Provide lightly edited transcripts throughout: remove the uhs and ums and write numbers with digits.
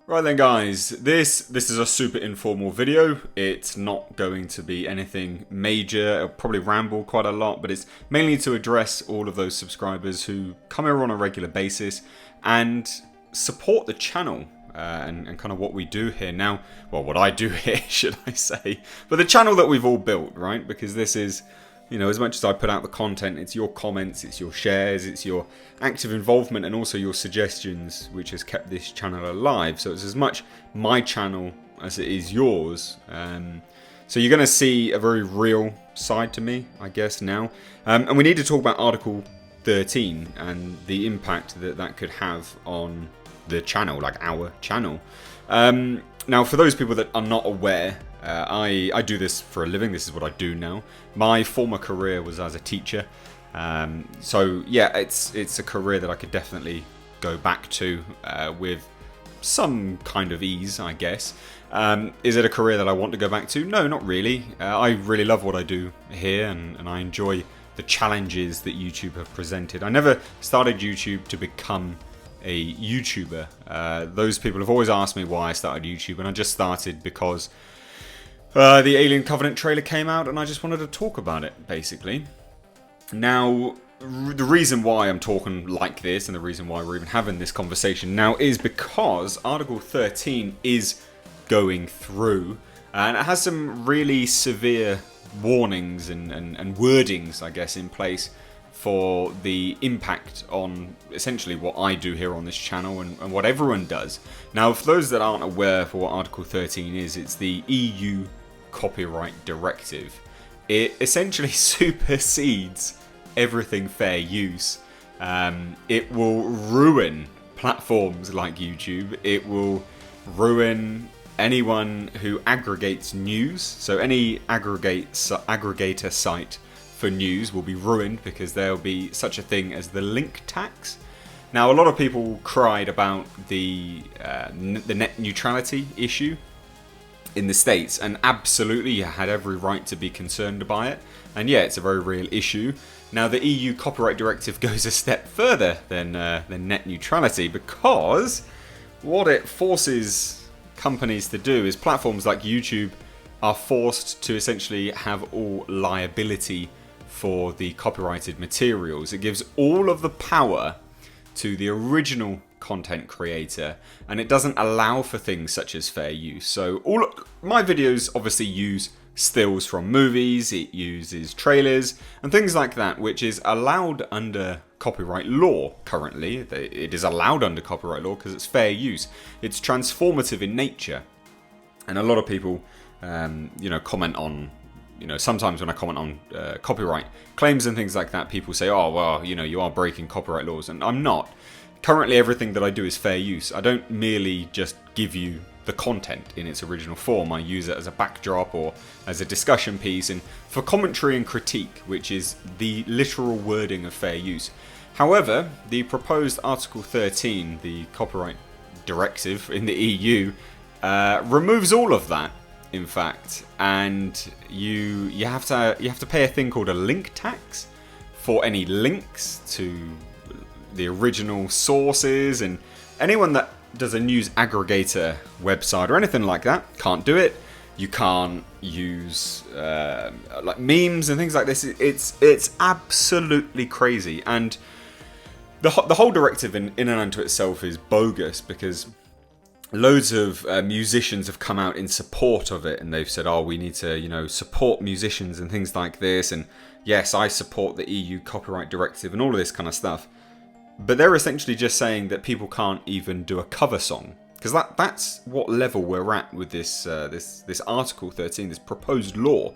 Right then guys, this is a super informal video. It's not going to be anything major. It'll probably ramble quite a lot, but it's mainly to address all of those subscribers who come here on a regular basis and support the channel and kind of what we do here now. Well, what I do here, should I say. But the channel that we've all built, right? Because this is, you know, as much as I put out the content, it's your comments, it's your shares, it's your active involvement and also your suggestions which has kept this channel alive. So it's as much my channel as it is yours. So you're going to see a very real side to me, I guess, now. And we need to talk about Article 13 and the impact that that could have on the channel, like our channel. Now, for those people that are not aware, I do this for a living. This is what I do now. My former career was as a teacher. So yeah, it's a career that I could definitely go back to with some kind of ease, I guess. Is it a career that I want to go back to? No, not really. I really love what I do here and I enjoy the challenges that YouTube have presented. I never started YouTube to become a YouTuber. Those people have always asked me why I started YouTube, and I just started because the Alien Covenant trailer came out and I just wanted to talk about it, basically. Now, the reason why I'm talking like this and the reason why we're even having this conversation now is because Article 13 is going through and it has some really severe warnings and wordings, I guess, in place for the impact on essentially what I do here on this channel and what everyone does. Now, for those that aren't aware for what Article 13 is, it's the EU Copyright Directive. It essentially supersedes everything fair use. It will ruin platforms like YouTube. It will ruin anyone who aggregates news. So any aggregator site for news will be ruined because there will be such a thing as the link tax. Now, a lot of people cried about the net neutrality issue in the States, and absolutely you had every right to be concerned by it. And yeah, it's a very real issue. Now, the EU Copyright Directive goes a step further than net neutrality, because what it forces companies to do is platforms like YouTube are forced to essentially have all liability for the copyrighted materials. It gives all of the power to the original content creator, and it doesn't allow for things such as fair use. So all my videos obviously use stills from movies, it uses trailers and things like that, which is allowed under copyright law currently. It is allowed under copyright law because it's fair use. It's transformative in nature. And a lot of people comment on, sometimes when I comment on copyright claims and things like that, people say, oh, well, you are breaking copyright laws. And I'm not. Currently, everything that I do is fair use. I don't merely just give you the content in its original form. I use it as a backdrop or as a discussion piece and for commentary and critique, which is the literal wording of fair use. However, the proposed Article 13, the copyright directive in the EU, removes all of that, in fact, and you have to pay a thing called a link tax for any links to the original sources, and anyone that does a news aggregator website or anything like that can't do it. You can't use like memes and things like this. It's absolutely crazy, and the whole directive in and unto itself is bogus, because loads of musicians have come out in support of it, and they've said, oh, we need to support musicians and things like this, and yes, I support the EU Copyright Directive and all of this kind of stuff. But they're essentially just saying that people can't even do a cover song, because that's what level we're at with this Article 13, this proposed law.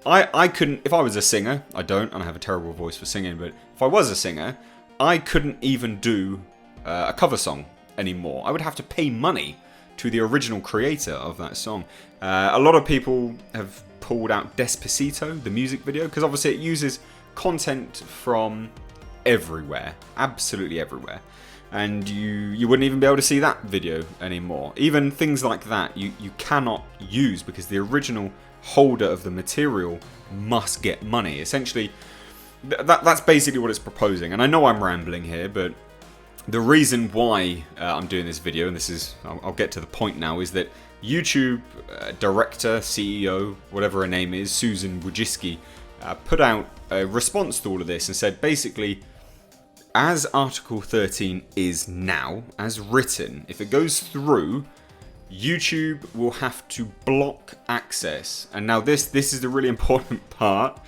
I couldn't, if I was a singer, I don't, and I have a terrible voice for singing, but if I was a singer, I couldn't even do a cover song anymore. I would have to pay money to the original creator of that song. A lot of people have pulled out Despacito, the music video, because obviously it uses content from everywhere, absolutely everywhere, and you wouldn't even be able to see that video anymore. Even things like that you cannot use because the original holder of the material must get money. Essentially, that's basically what it's proposing. And I know I'm rambling here, but The reason why I'm doing this video, and I'll get to the point now, is that YouTube director, CEO, whatever her name is, Susan Wojcicki, put out a response to all of this and said basically, as Article 13 is now, as written, if it goes through, YouTube will have to block access. And now this is the really important part.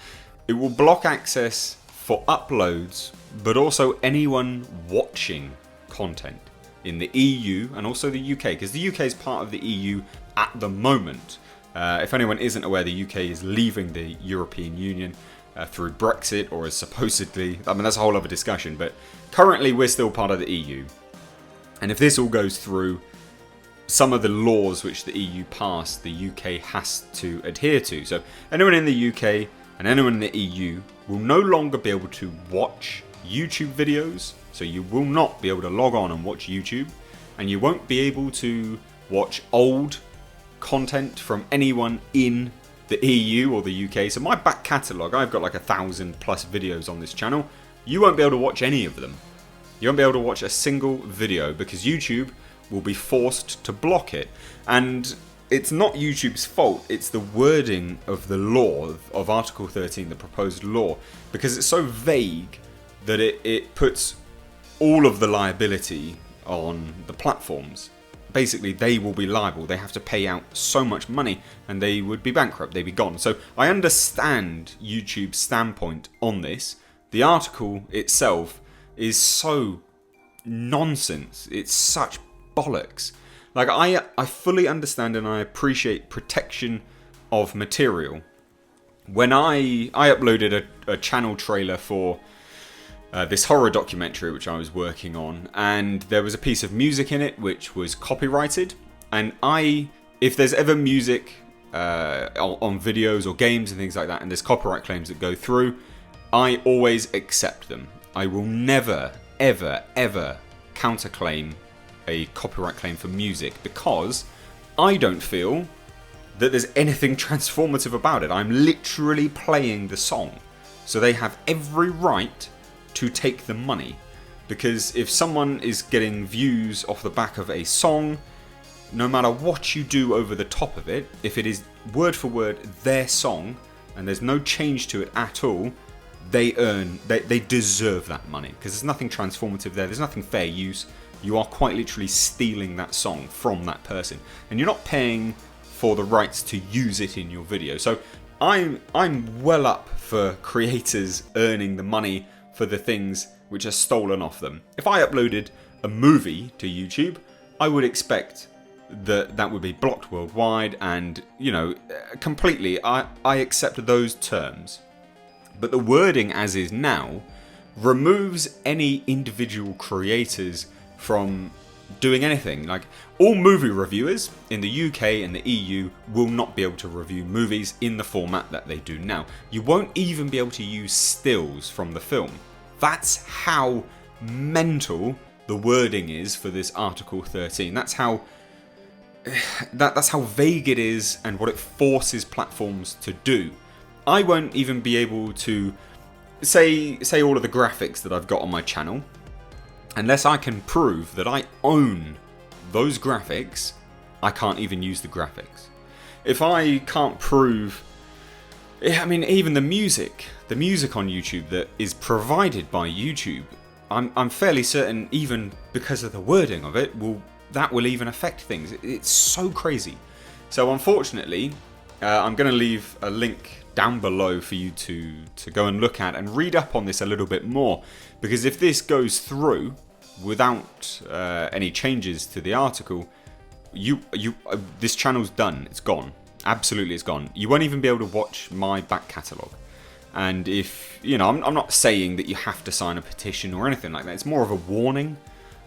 It will block access for uploads, but also anyone watching content in the EU and also the UK, because the UK is part of the EU at the moment. If anyone isn't aware, the UK is leaving the European Union through Brexit, or is supposedly, I mean, that's a whole other discussion, but currently we're still part of the EU. And if this all goes through, some of the laws which the EU passed, the UK has to adhere to. So anyone in the UK and anyone in the EU will no longer be able to watch YouTube videos. So you will not be able to log on and watch YouTube, and you won't be able to watch old content from anyone in the EU or the UK. So my back catalogue, I've got like 1,000+ videos on this channel. You won't be able to watch any of them. You won't be able to watch a single video because YouTube will be forced to block it. And it's not YouTube's fault, it's the wording of the law, of Article 13, the proposed law, because it's so vague that it puts all of the liability on the platforms. Basically, they will be liable. They have to pay out so much money and they would be bankrupt, they'd be gone. So I understand YouTube's standpoint on this. The article itself is so nonsense. It's such bollocks. Like, I fully understand and I appreciate protection of material. When I uploaded a channel trailer for this horror documentary which I was working on, and there was a piece of music in it which was copyrighted, and if there's ever music on videos or games and things like that and there's copyright claims that go through, I always accept them. I will never ever counterclaim a copyright claim for music, because I don't feel that there's anything transformative about it. I'm literally playing the song, so they have every right to take the money. Because if someone is getting views off the back of a song, no matter what you do over the top of it, if it is word for word their song and there's no change to it at all, they deserve that money, because there's nothing transformative there, there's nothing fair use. You are quite literally stealing that song from that person, and you're not paying for the rights to use it in your video. So I'm well up for creators earning the money for the things which are stolen off them. If I uploaded a movie to YouTube, I would expect that would be blocked worldwide, and, you know, completely, I accept those terms. But the wording as is now removes any individual creators from doing anything. Like, all movie reviewers in the UK and the EU will not be able to review movies in the format that they do now. You won't even be able to use stills from the film. That's how mental the wording is for this Article 13. That's how vague it is and what it forces platforms to do. I won't even be able to say all of the graphics that I've got on my channel unless I can prove that I own those graphics. I can't even use the graphics. If I can't prove, I mean, even the music on YouTube that is provided by YouTube, I'm fairly certain, even because of the wording of it, that will even affect things. It's so crazy. So unfortunately, I'm going to leave a link down below for you to go and look at and read up on this a little bit more, because if this goes through without any changes to the article, this channel's done. It's gone. Absolutely, it's gone. You won't even be able to watch my back catalogue. And if, you know, I'm not saying that you have to sign a petition or anything like that. It's more of a warning,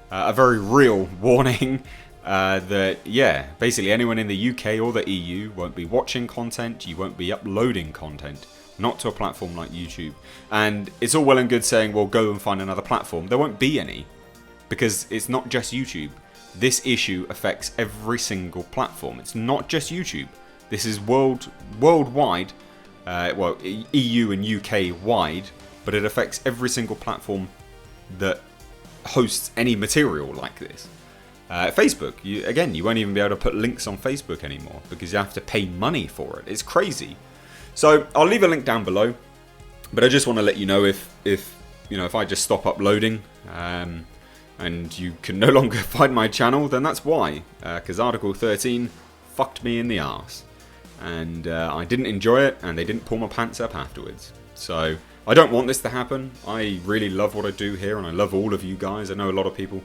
a very real warning, that, yeah, basically anyone in the UK or the EU won't be watching content, you won't be uploading content, not to a platform like YouTube. And it's all well and good saying, well, go and find another platform. There won't be any, because it's not just YouTube. This issue affects every single platform. It's not just YouTube. This is worldwide, well, EU and UK wide, but it affects every single platform that hosts any material like this. Facebook, you won't even be able to put links on Facebook anymore because you have to pay money for it. It's crazy. So I'll leave a link down below, but I just want to let you know if I just stop uploading and you can no longer find my channel, then that's why. Because Article 13 fucked me in the arse, and I didn't enjoy it, and they didn't pull my pants up afterwards. So I don't want this to happen. I really love what I do here, and I love all of you guys. I know a lot of people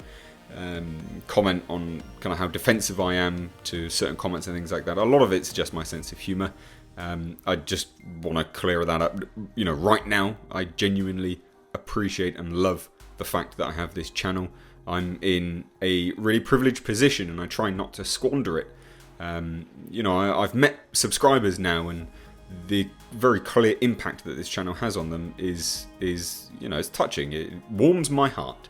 comment on kind of how defensive I am to certain comments and things like that. A lot of it's just my sense of humour. I just want to clear that up. Right now, I genuinely appreciate and love the fact that I have this channel. I'm in a really privileged position, and I try not to squander it. I've met subscribers now, and the very clear impact that this channel has on them is it's touching. It warms my heart.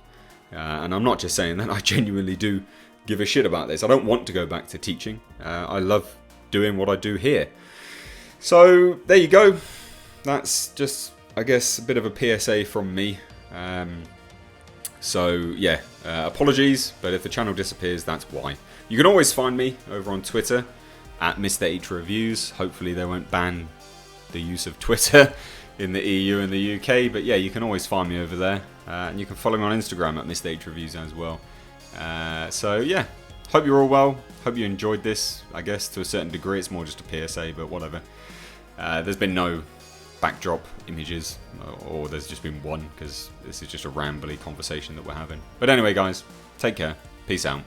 And I'm not just saying that, I genuinely do give a shit about this. I don't want to go back to teaching. I love doing what I do here. So, there you go. That's just, I guess, a bit of a PSA from me. Apologies, but if the channel disappears, that's why. You can always find me over on Twitter, at Mr. H Reviews. Hopefully they won't ban the use of Twitter in the EU and the UK, but yeah, you can always find me over there. And you can follow me on Instagram at Mr. H Reviews as well. Hope you're all well. Hope you enjoyed this. I guess to a certain degree, it's more just a PSA, but whatever. There's been no backdrop images, or there's just been one, because this is just a rambly conversation that we're having. But anyway, guys, take care. Peace out.